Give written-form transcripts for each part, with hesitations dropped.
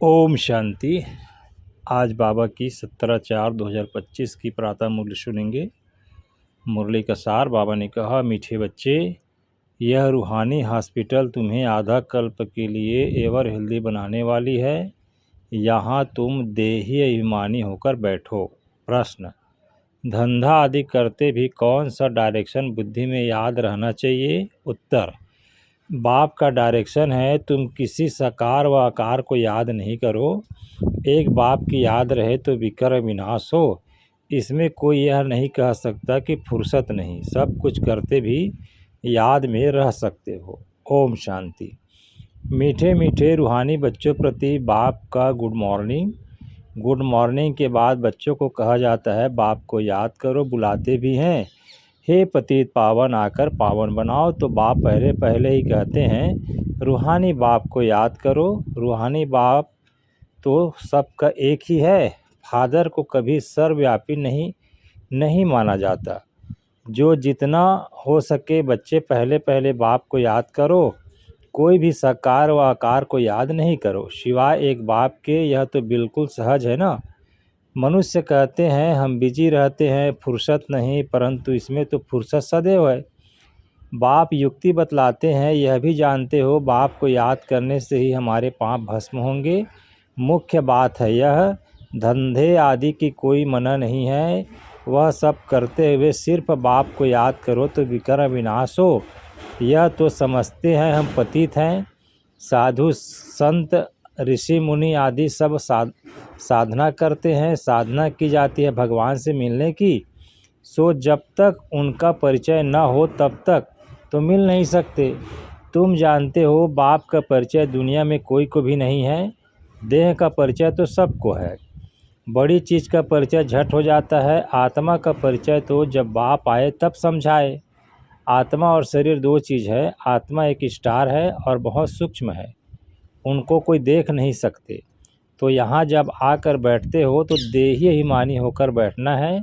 ओम शांति। आज बाबा की 17/4/2025 की प्रातः मुरली सुनेंगे। मुरली का सार बाबा ने कहा, मीठे बच्चे, यह रूहानी हॉस्पिटल तुम्हें आधा कल्प के लिए एवर हेल्दी बनाने वाली है। यहाँ तुम देही अभिमानी होकर बैठो। प्रश्न: धंधा आदि करते भी कौन सा डायरेक्शन बुद्धि में याद रहना चाहिए? उत्तर: बाप का डायरेक्शन है, तुम किसी साकार व आकार को याद नहीं करो। एक बाप की याद रहे तो विकर विनाश हो। इसमें कोई यह नहीं कह सकता कि फुर्सत नहीं, सब कुछ करते भी याद में रह सकते हो। ओम शांति। मीठे मीठे रूहानी बच्चों प्रति बाप का गुड मॉर्निंग। गुड मॉर्निंग के बाद बच्चों को कहा जाता है, बाप को याद करो। बुलाते भी हैं, हे पतित पावन आकर पावन बनाओ। तो बाप पहले ही कहते हैं, रूहानी बाप को याद करो। रूहानी बाप तो सबका एक ही है। फादर को कभी सर्वव्यापी नहीं माना जाता। जो जितना हो सके बच्चे पहले बाप को याद करो। कोई भी साकार व आकार को याद नहीं करो सिवाय एक बाप के। यह तो बिल्कुल सहज है ना। मनुष्य कहते हैं हम बिजी रहते हैं, फुर्सत नहीं, परंतु इसमें तो फुर्सत सदैव है। बाप युक्ति बतलाते हैं, यह भी जानते हो बाप को याद करने से ही हमारे पाप भस्म होंगे। मुख्य बात है यह, धंधे आदि की कोई मना नहीं है। वह सब करते हुए सिर्फ बाप को याद करो तो विकर विनाश हो। यह तो समझते हैं हम पतित हैं। साधु संत ऋषि मुनि आदि सब साधना करते हैं। साधना की जाती है भगवान से मिलने की। सो जब तक उनका परिचय न हो तब तक तो मिल नहीं सकते। तुम जानते हो बाप का परिचय दुनिया में कोई को भी नहीं है। देह का परिचय तो सबको है। बड़ी चीज़ का परिचय झट हो जाता है। आत्मा का परिचय तो जब बाप आए तब समझाए। आत्मा और शरीर दो चीज़ है। आत्मा एक स्टार है और बहुत सूक्ष्म है, उनको कोई देख नहीं सकते। तो यहाँ जब आकर बैठते हो तो देही अभिमानी होकर बैठना है।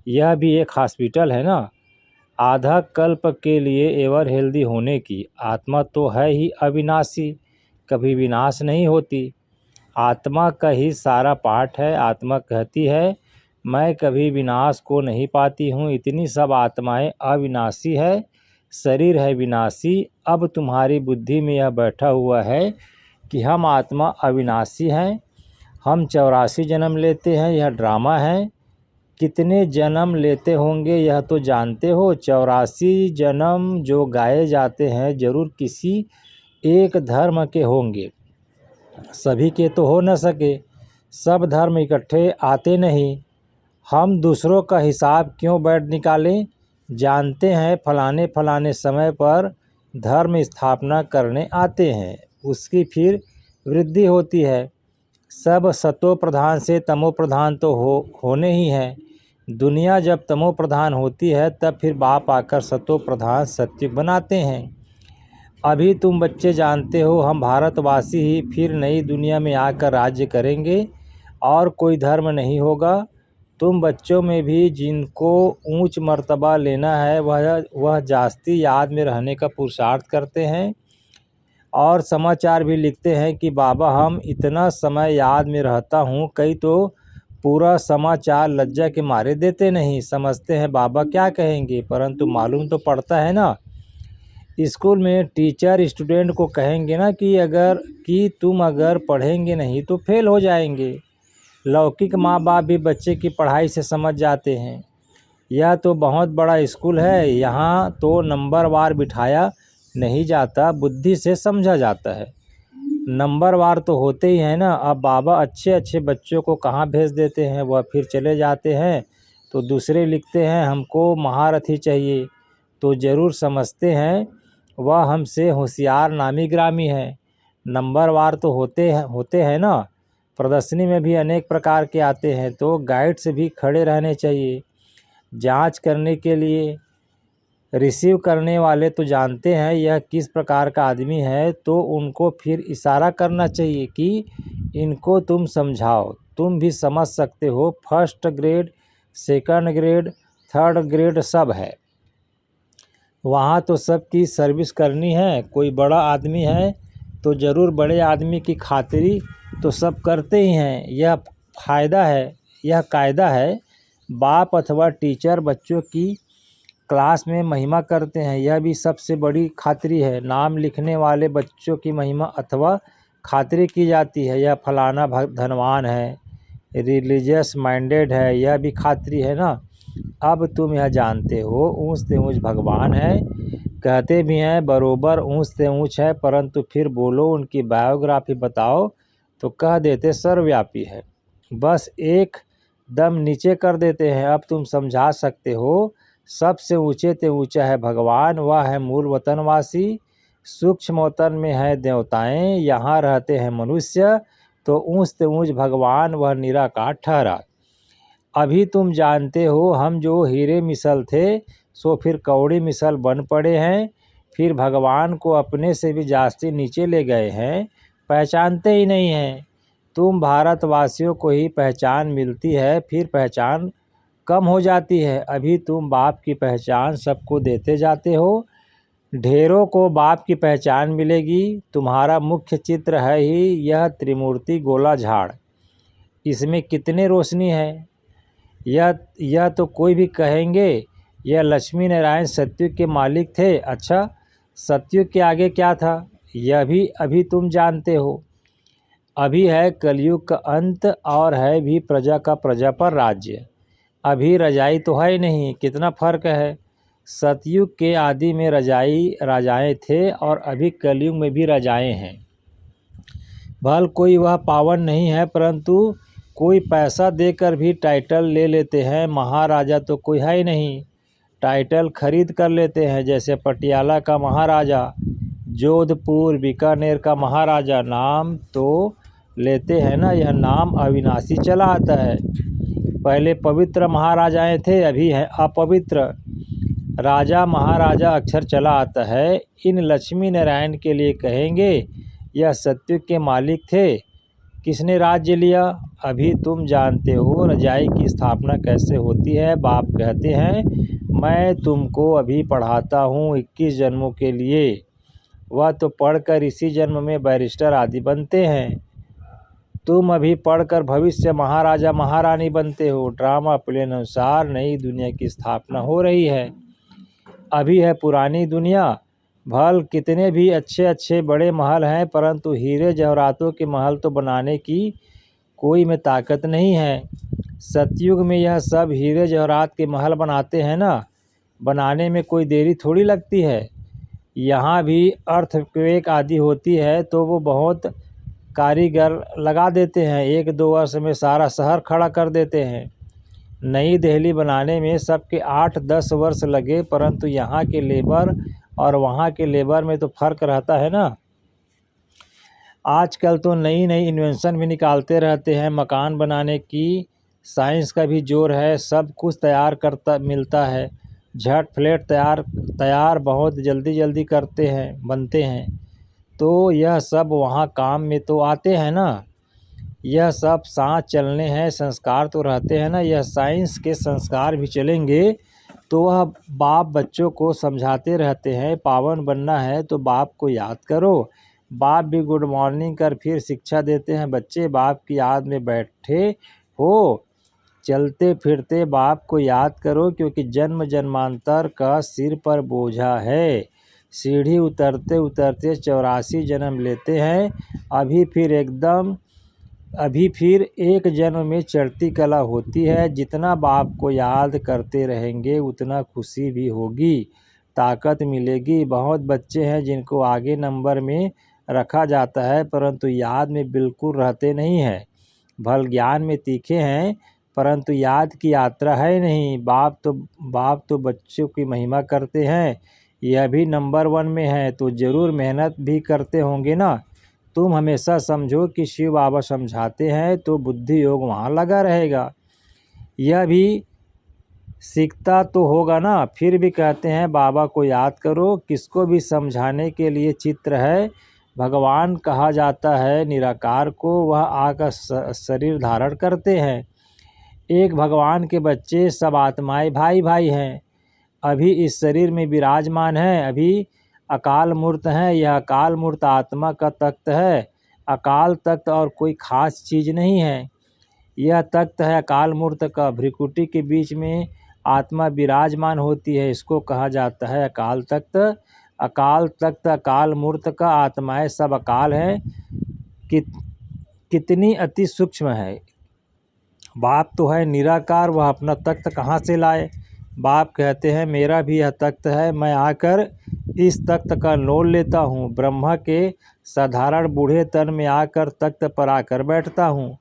यह भी एक हॉस्पिटल है ना। आधा कल्प के लिए एवर हेल्दी होने की। आत्मा तो है ही अविनाशी, कभी विनाश नहीं होती। आत्मा का ही सारा पाठ है। आत्मा कहती है, मैं कभी विनाश को नहीं पाती हूँ। इतनी सब आत्माएं अविनाशी है, शरीर है विनाशी। अब तुम्हारी बुद्धि में यह बैठा हुआ है कि हम आत्मा अविनाशी हैं। हम 84 जन्म लेते हैं, यह ड्रामा है। कितने जन्म लेते होंगे यह तो जानते हो। 84 जन्म जो गाए जाते हैं जरूर किसी एक धर्म के होंगे। सभी के तो हो न सके, सब धर्म इकट्ठे आते नहीं। हम दूसरों का हिसाब क्यों बैठ निकालें। जानते हैं फलाने समय पर धर्म स्थापना करने आते हैं, उसकी फिर वृद्धि होती है। सब सतो प्रधान से तमो प्रधान तो होने ही है। दुनिया जब तमो प्रधान होती है तब फिर बाप आकर सतो प्रधान सत्य बनाते हैं। अभी तुम बच्चे जानते हो हम भारतवासी ही फिर नई दुनिया में आकर राज्य करेंगे और कोई धर्म नहीं होगा। तुम बच्चों में भी जिनको ऊंच मर्तबा लेना है वह जास्ती याद में रहने का पुरुषार्थ करते हैं और समाचार भी लिखते हैं कि बाबा हम इतना समय याद में रहता हूँ। कई तो पूरा समाचार लज्जा के मारे देते नहीं, समझते हैं बाबा क्या कहेंगे, परंतु मालूम तो पड़ता है ना। स्कूल में टीचर स्टूडेंट को कहेंगे ना कि तुम अगर पढ़ेंगे नहीं तो फेल हो जाएंगे। लौकिक माँ बाप भी बच्चे की पढ़ाई से समझ जाते हैं। यह तो बहुत बड़ा स्कूल है, यहाँ तो नंबर वार बिठाया नहीं जाता, बुद्धि से समझा जाता है। नंबर वार तो होते ही हैं ना। अब बाबा अच्छे बच्चों को कहाँ भेज देते हैं, वह फिर चले जाते हैं तो दूसरे लिखते हैं हमको महारथी चाहिए। तो ज़रूर समझते हैं वह हमसे होशियार नामी ग्रामी है। नंबर वार तो होते हैं ना। प्रदर्शनी में भी अनेक प्रकार के आते हैं, तो गाइड से भी खड़े रहने चाहिए जांच करने के लिए। रिसीव करने वाले तो जानते हैं यह किस प्रकार का आदमी है, तो उनको फिर इशारा करना चाहिए कि इनको तुम समझाओ। तुम भी समझ सकते हो, first grade, second grade, third grade सब है। वहाँ तो सबकी सर्विस करनी है। कोई बड़ा आदमी है तो ज़रूर बड़े आदमी की खातिरी तो सब करते ही हैं। यह फ़ायदा है, यह कायदा है। बाप अथवा टीचर बच्चों की क्लास में महिमा करते हैं, यह भी सबसे बड़ी खातिरी है। नाम लिखने वाले बच्चों की महिमा अथवा खातिरी की जाती है। यह फलाना धनवान है, रिलीजियस माइंडेड है, यह भी खातिरी है ना। अब तुम यह जानते हो ऊँच से ऊँच भगवान है, कहते भी हैं बरोबर ऊँच से ऊँच है, परंतु फिर बोलो उनकी बायोग्राफी बताओ तो कह देते सर्वव्यापी है, बस एक दम नीचे कर देते हैं। अब तुम समझा सकते हो सबसे ऊँचे से ऊँचा है भगवान, वह है मूल वतनवासी। सूक्ष्म वतन में है देवताएं, यहाँ रहते हैं मनुष्य, तो ऊँच से ऊँच भगवान वह निराकार ठहरा। अभी तुम जानते हो हम जो हीरे मिसल थे सो फिर कौड़ी मिसल बन पड़े हैं, फिर भगवान को अपने से भी जास्ती नीचे ले गए हैं, पहचानते ही नहीं हैं। तुम भारतवासियों को ही पहचान मिलती है, फिर पहचान कम हो जाती है। अभी तुम बाप की पहचान सबको देते जाते हो, ढेरों को बाप की पहचान मिलेगी। तुम्हारा मुख्य चित्र है ही यह त्रिमूर्ति गोला झाड़, इसमें कितने रोशनी है। यह तो कोई भी कहेंगे यह लक्ष्मी नारायण सतयुग के मालिक थे। अच्छा, सतयुग के आगे क्या था यह भी अभी तुम जानते हो। अभी है कलयुग का अंत और है भी प्रजा का प्रजा पर राज्य। अभी रजाई तो है नहीं, कितना फर्क है। सतयुग के आदि में राजाएं थे और अभी कलयुग में भी राजाएं हैं। भल कोई वह पावन नहीं है, परंतु कोई पैसा देकर भी टाइटल ले लेते हैं। महाराजा तो कोई है ही नहीं, टाइटल खरीद कर लेते हैं, जैसे पटियाला का महाराजा, जोधपुर बीकानेर का महाराजा। नाम तो लेते हैं ना, यह नाम अविनाशी चला आता है। पहले पवित्र महाराजाएं थे, अभी हैं अपवित्र। राजा महाराजा अक्षर चला आता है। इन लक्ष्मी नारायण के लिए कहेंगे यह सतयुग के मालिक थे। किसने राज्य लिया अभी तुम जानते हो। रजाई की स्थापना कैसे होती है। बाप कहते हैं मैं तुमको अभी पढ़ाता हूँ 21 जन्मों के लिए। वह तो पढ़कर इसी जन्म में बैरिस्टर आदि बनते हैं। तुम अभी पढ़कर भविष्य महाराजा महारानी बनते हो। ड्रामा प्लेन अनुसार नई दुनिया की स्थापना हो रही है। अभी है पुरानी दुनिया। भल कितने भी अच्छे अच्छे बड़े महल हैं, परंतु हीरे जवाहरातों के महल तो बनाने की कोई में ताकत नहीं है। सतयुग में यह सब हीरे जवाहरात के महल बनाते हैं ना, बनाने में कोई देरी थोड़ी लगती है। यहाँ भी अर्थक्वेक आदि होती है तो वो बहुत कारीगर लगा देते हैं, 1-2 वर्ष में सारा शहर खड़ा कर देते हैं। नई दिल्ली बनाने में सबके 8-10 वर्ष लगे, परंतु यहाँ के लेबर और वहाँ के लेबर में तो फर्क रहता है ना। आजकल तो नई नई इन्वेंशन भी निकालते रहते हैं मकान बनाने की, साइंस का भी जोर है, सब कुछ तैयार करता मिलता है। झट फ्लैट तैयार बहुत जल्दी करते हैं, बनते हैं। तो यह सब वहाँ काम में तो आते हैं ना। यह सब सांस चलने हैं, संस्कार तो रहते हैं ना। यह साइंस के संस्कार भी चलेंगे तो वह बाप बच्चों को समझाते रहते हैं। पावन बनना है तो बाप को याद करो। बाप भी गुड मॉर्निंग कर फिर शिक्षा देते हैं, बच्चे बाप की याद में बैठे हो, चलते फिरते बाप को याद करो, क्योंकि जन्म जन्मांतर का सिर पर बोझा है। सीढ़ी उतरते उतरते 84 जन्म लेते हैं। अभी फिर एक जन्म में चढ़ती कला होती है। जितना बाप को याद करते रहेंगे उतना खुशी भी होगी, ताकत मिलेगी। बहुत बच्चे हैं जिनको आगे नंबर में रखा जाता है, परंतु याद में बिल्कुल रहते नहीं हैं। भल ज्ञान में तीखे हैं, परंतु याद की यात्रा है नहीं। बाप तो बच्चों की महिमा करते हैं, यह भी नंबर 1 में है, तो ज़रूर मेहनत भी करते होंगे ना। तुम हमेशा समझो कि शिव बाबा समझाते हैं तो बुद्धि योग वहाँ लगा रहेगा। यह भी सीखता तो होगा ना, फिर भी कहते हैं बाबा को याद करो। किसको भी समझाने के लिए चित्र है। भगवान कहा जाता है निराकार को, वह आकर शरीर धारण करते हैं। एक भगवान के बच्चे सब आत्माएं भाई भाई हैं। अभी इस शरीर में विराजमान है, अभी अकाल मूर्त हैं। यह अकाल मूर्त आत्मा का तख्त है। अकाल तख्त और कोई खास चीज़ नहीं है। यह तख्त है अकाल मूर्त का। भ्रिकुटी के बीच में आत्मा विराजमान होती है, इसको कहा जाता है अकाल तख्त। अकाल तख्त अकाल मूर्त का आत्माएं सब अकाल है। कितनी अति सूक्ष्म है। बाप तो है निराकार, वह अपना तख्त कहाँ से लाए। बाप कहते हैं मेरा भी यह तख्त है, मैं आकर इस तख्त का नोल लेता हूँ। ब्रह्मा के साधारण बूढ़े तन में आकर तख्त पर आकर बैठता हूँ।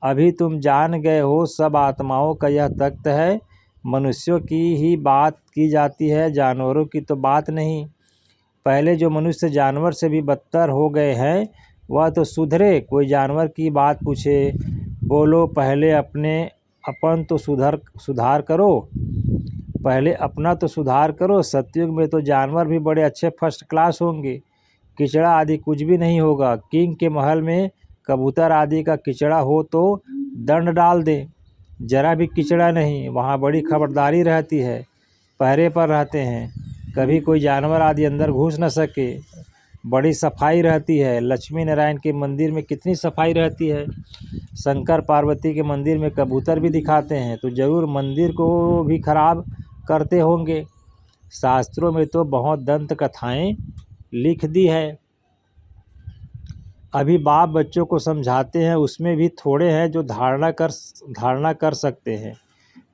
अभी तुम जान गए हो सब आत्माओं का यह तख्त है। मनुष्यों की ही बात की जाती है, जानवरों की तो बात नहीं। पहले जो मनुष्य जानवर से भी बदतर हो गए हैं वह तो सुधरे। कोई जानवर की बात पूछे, बोलो पहले अपन तो सुधार करो, पहले अपना तो सुधार करो। सतयुग में तो जानवर भी बड़े अच्छे फर्स्ट क्लास होंगे, किचड़ा आदि कुछ भी नहीं होगा। किंग के महल में कबूतर आदि का किचड़ा हो तो दंड डाल दें, जरा भी किचड़ा नहीं। वहाँ बड़ी खबरदारी रहती है, पहरे पर रहते हैं, कभी कोई जानवर आदि अंदर घुस न सके। बड़ी सफाई रहती है। लक्ष्मी नारायण के मंदिर में कितनी सफाई रहती है। शंकर पार्वती के मंदिर में कबूतर भी दिखाते हैं, तो जरूर मंदिर को भी खराब करते होंगे। शास्त्रों में तो बहुत दंत कथाएं लिख दी है। अभी बाप बच्चों को समझाते हैं, उसमें भी थोड़े हैं जो धारणा कर सकते हैं,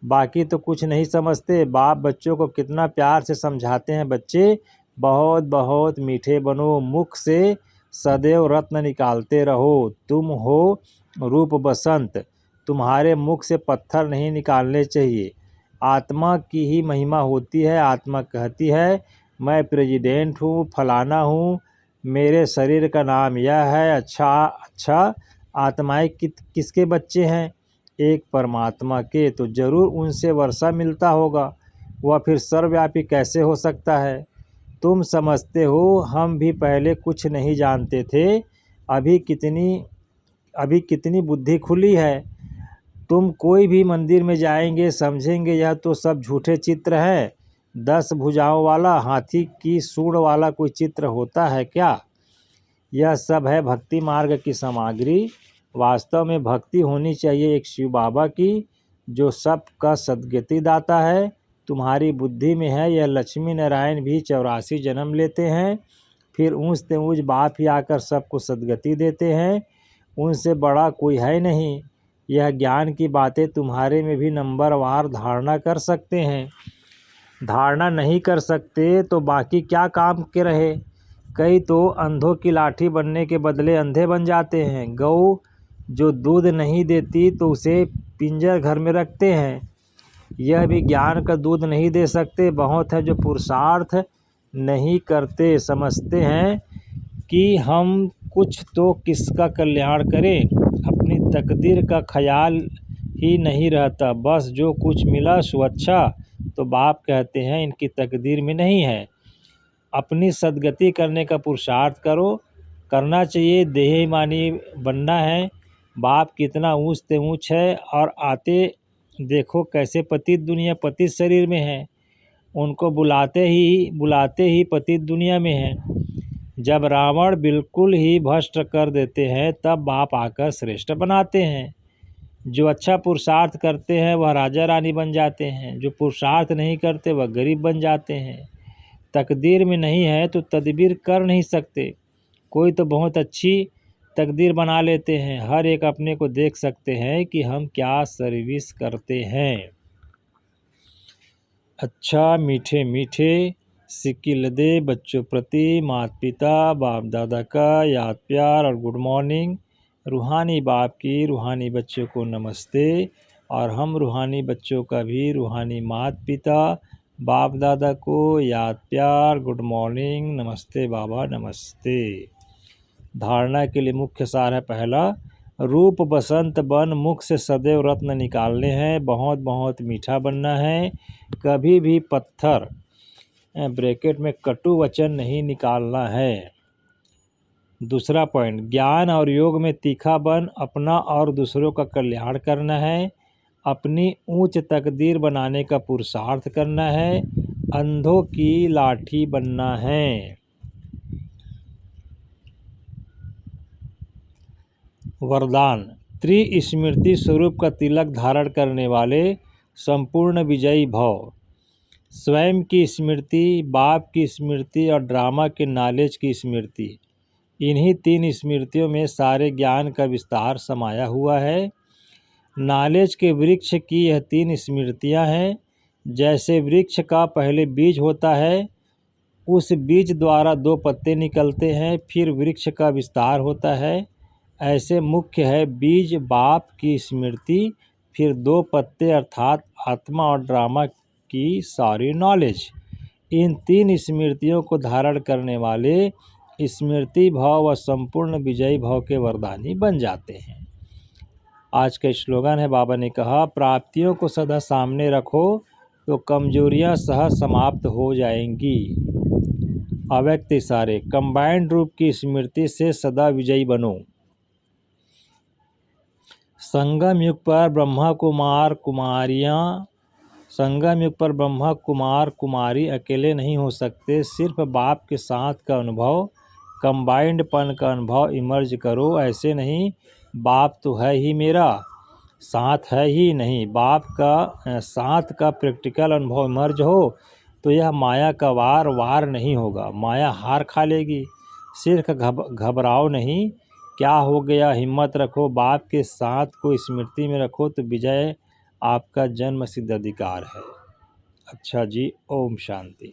बाकी तो कुछ नहीं समझते। बाप बच्चों को कितना प्यार से समझाते हैं, बच्चे बहुत बहुत मीठे बनो, मुख से सदैव रत्न निकालते रहो। तुम हो रूप बसंत, तुम्हारे मुख से पत्थर नहीं निकालने चाहिए। आत्मा की ही महिमा होती है। आत्मा कहती है मैं प्रेसिडेंट हूँ, फलाना हूँ, मेरे शरीर का नाम यह है। अच्छा आत्माएं किसके बच्चे हैं? एक परमात्मा के, तो जरूर उनसे वर्षा मिलता होगा। वह फिर सर्वव्यापी कैसे हो सकता है? तुम समझते हो हम भी पहले कुछ नहीं जानते थे, अभी कितनी बुद्धि खुली है। तुम कोई भी मंदिर में जाएंगे समझेंगे यह तो सब झूठे चित्र हैं। 10 भुजाओं वाला हाथी की सूंड वाला कोई चित्र होता है क्या? यह सब है भक्ति मार्ग की सामग्री। वास्तव में भक्ति होनी चाहिए एक शिव बाबा की, जो सबका सद्गति दाता है। तुम्हारी बुद्धि में है। यह लक्ष्मी नारायण भी 84 जन्म लेते हैं, फिर ऊँचते ऊँच बाप ही आकर सबको सद्गति देते हैं। उनसे बड़ा कोई है नहीं। यह ज्ञान की बातें तुम्हारे में भी नंबरवार धारणा कर सकते हैं। धारणा नहीं कर सकते तो बाकी क्या काम के रहे। कई तो अंधों की लाठी बनने के बदले अंधे बन जाते हैं। गौ जो दूध नहीं देती तो उसे पिंजर घर में रखते हैं, यह भी ज्ञान का दूध नहीं दे सकते। बहुत है जो पुरुषार्थ नहीं करते, समझते हैं कि हम कुछ तो किसका कल्याण करें, अपनी तकदीर का ख्याल ही नहीं रहता। बस जो कुछ मिला सो अच्छा, तो बाप कहते हैं इनकी तकदीर में नहीं है। अपनी सद्गति करने का पुरुषार्थ करो, करना चाहिए। देहाभिमानी बनना है। बाप कितना ऊँचते ऊँच है, और आते देखो कैसे पतित दुनिया पतित शरीर में है। उनको बुलाते ही पतित दुनिया में है। जब रावण बिल्कुल ही भ्रष्ट कर देते हैं तब बाप आकर श्रेष्ठ बनाते हैं। जो अच्छा पुरुषार्थ करते हैं वह राजा रानी बन जाते हैं, जो पुरुषार्थ नहीं करते वह गरीब बन जाते हैं। तकदीर में नहीं है तो तदबीर कर नहीं सकते। कोई तो बहुत अच्छी तकदीर बना लेते हैं। हर एक अपने को देख सकते हैं कि हम क्या सर्विस करते हैं। अच्छा मीठे मीठे सिक्किल दे बच्चों प्रति माता पिता बाप दादा का याद प्यार और गुड मॉर्निंग। रूहानी बाप की रूहानी बच्चों को नमस्ते, और हम रूहानी बच्चों का भी रूहानी माता पिता बाप दादा को याद प्यार गुड मॉर्निंग, नमस्ते बाबा नमस्ते। धारणा के लिए मुख्य सार है पहला, रूप बसंत बन मुख से सदैव रत्न निकालने हैं, बहुत बहुत मीठा बनना है। कभी भी पत्थर ब्रैकेट में कटु वचन नहीं निकालना है। दूसरा पॉइंट, ज्ञान और योग में तीखा बन अपना और दूसरों का कल्याण करना है। अपनी ऊंच तकदीर बनाने का पुरुषार्थ करना है। अंधों की लाठी बनना है। वरदान। त्रिस्मृति स्वरूप का तिलक धारण करने वाले संपूर्ण विजयी भव। स्वयं की स्मृति, बाप की स्मृति और ड्रामा के नॉलेज की स्मृति, इन्हीं 3 स्मृतियों में सारे ज्ञान का विस्तार समाया हुआ है। नॉलेज के वृक्ष की यह 3 स्मृतियां हैं। जैसे वृक्ष का पहले बीज होता है, उस बीज द्वारा 2 पत्ते निकलते हैं, फिर वृक्ष का विस्तार होता है। ऐसे मुख्य है बीज बाप की स्मृति, फिर 2 पत्ते अर्थात आत्मा और ड्रामा की सारी नॉलेज। इन 3 स्मृतियों को धारण करने वाले स्मृति भाव व संपूर्ण विजयी भाव के वरदानी बन जाते हैं। आज का स्लोगन है, बाबा ने कहा, प्राप्तियों को सदा सामने रखो तो कमजोरियां सहज समाप्त हो जाएंगी। अव्यक्त इशारे। कंबाइंड रूप की स्मृति से सदा विजयी बनो। संगम युग पर ब्रह्मा कुमारी अकेले नहीं हो सकते। सिर्फ बाप के साथ का अनुभव, कंबाइंडपन का अनुभव इमर्ज करो। ऐसे नहीं, बाप तो है ही मेरा, साथ है ही नहीं। बाप का साथ का प्रैक्टिकल अनुभव इमर्ज हो तो यह माया का वार नहीं होगा। माया हार खा लेगी। सिर्फ घबराओ नहीं, क्या हो गया, हिम्मत रखो। बाप के साथ को स्मृति में रखो तो विजय आपका जन्म सिद्ध अधिकार है। अच्छा जी, ओम शांति।